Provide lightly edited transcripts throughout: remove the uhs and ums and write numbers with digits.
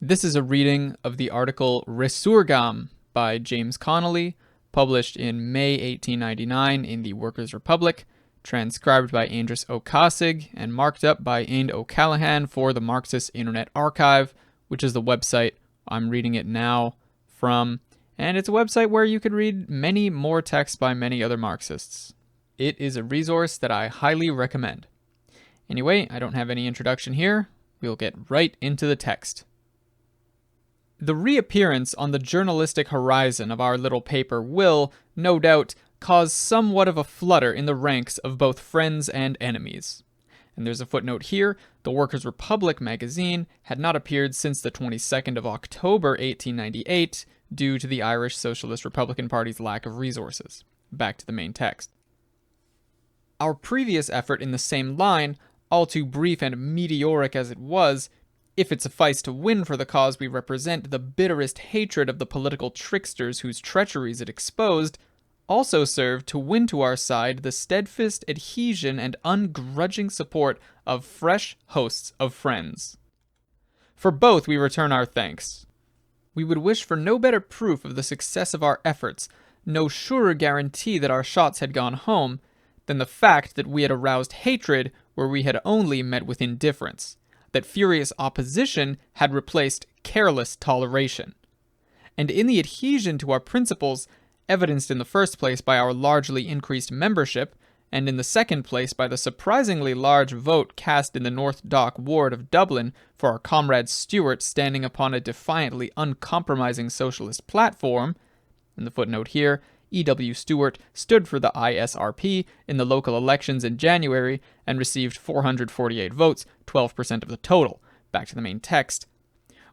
This is a reading of the article Resurgam by James Connolly, published in May 1899 in the Workers' Republic, transcribed by Andrus O'Cosig, and marked up by Aind O'Callaghan for the Marxist Internet Archive, which is the website I'm reading it now from, and it's a website where you could read many more texts by many other Marxists. It is a resource that I highly recommend. Anyway, I don't have any introduction here. We'll get right into the text. The reappearance on the journalistic horizon of our little paper will, no doubt, cause somewhat of a flutter in the ranks of both friends and enemies. And there's a footnote here: the Workers' Republic magazine had not appeared since the 22nd of October 1898 due to the Irish Socialist Republican Party's lack of resources. Back to the main text. Our previous effort in the same line, all too brief and meteoric as it was, if it sufficed to win for the cause we represent the bitterest hatred of the political tricksters whose treacheries it exposed, also served to win to our side the steadfast adhesion and ungrudging support of fresh hosts of friends. For both we return our thanks. We would wish for no better proof of the success of our efforts, no surer guarantee that our shots had gone home, than the fact that we had aroused hatred where we had only met with indifference, that furious opposition had replaced careless toleration. And in the adhesion to our principles, evidenced in the first place by our largely increased membership, and in the second place by the surprisingly large vote cast in the North Dock ward of Dublin for our comrade Stewart standing upon a defiantly uncompromising socialist platform, and the footnote here, E.W. Stewart stood for the ISRP in the local elections in January and received 448 votes, 12% of the total. Back to the main text.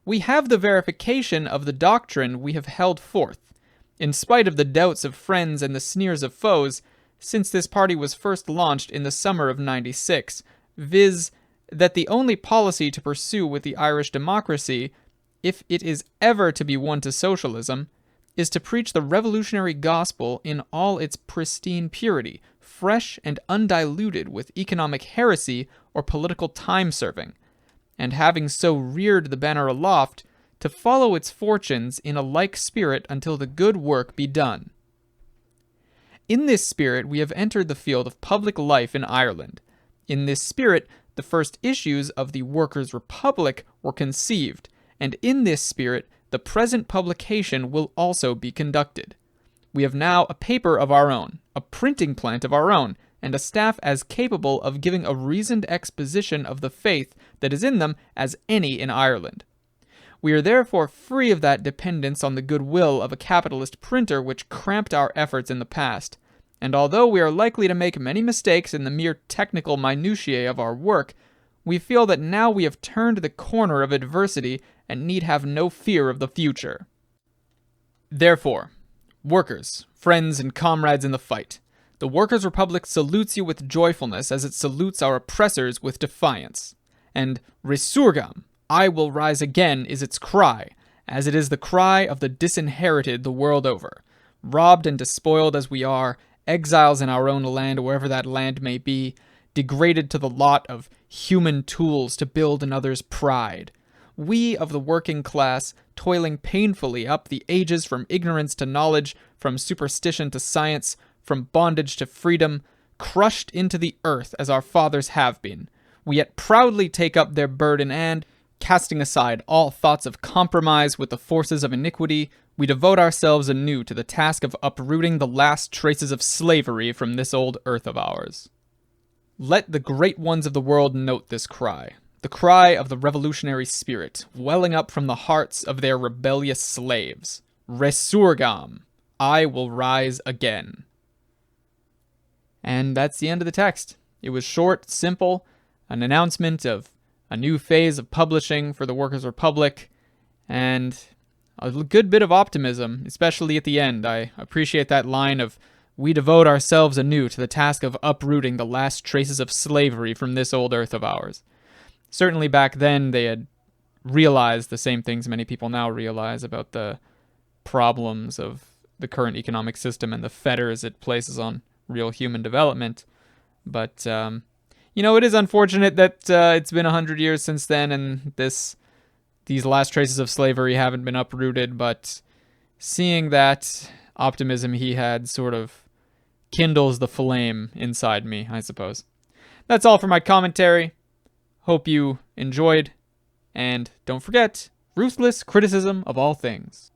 We have the verification of the doctrine we have held forth, in spite of the doubts of friends and the sneers of foes, since this party was first launched in the summer of '96, viz., that the only policy to pursue with the Irish democracy, if it is ever to be won to socialism, is to preach the revolutionary gospel in all its pristine purity, fresh and undiluted with economic heresy or political time-serving, and having so reared the banner aloft, to follow its fortunes in a like spirit until the good work be done. In this spirit we have entered the field of public life in Ireland. In this spirit the first issues of the Workers' Republic were conceived, and in this spirit the present publication will also be conducted. We have now a paper of our own, a printing plant of our own, and a staff as capable of giving a reasoned exposition of the faith that is in them as any in Ireland. We are therefore free of that dependence on the goodwill of a capitalist printer which cramped our efforts in the past, and although we are likely to make many mistakes in the mere technical minutiae of our work, we feel that now we have turned the corner of adversity and need have no fear of the future. Therefore, workers, friends, and comrades in the fight, the Workers' Republic salutes you with joyfulness as it salutes our oppressors with defiance. And Resurgam, I will rise again, is its cry, as it is the cry of the disinherited the world over. Robbed and despoiled as we are, exiles in our own land, wherever that land may be, degraded to the lot of human tools to build another's pride. We of the working class, toiling painfully up the ages from ignorance to knowledge, from superstition to science, from bondage to freedom, crushed into the earth as our fathers have been, we yet proudly take up their burden and, casting aside all thoughts of compromise with the forces of iniquity, we devote ourselves anew to the task of uprooting the last traces of slavery from this old earth of ours. Let the great ones of the world note this cry, the cry of the revolutionary spirit, welling up from the hearts of their rebellious slaves. Resurgam, I will rise again. And that's the end of the text. It was short, simple, an announcement of a new phase of publishing for the Workers' Republic, and a good bit of optimism, especially at the end. I appreciate that line of, we devote ourselves anew to the task of uprooting the last traces of slavery from this old earth of ours. Certainly back then they had realized the same things many people now realize about the problems of the current economic system and the fetters it places on real human development. But, it is unfortunate that it's been 100 years since then, and this these last traces of slavery haven't been uprooted, but seeing that optimism he had sort of kindles the flame inside me, I suppose. That's all for my commentary. Hope you enjoyed, and don't forget, ruthless criticism of all things.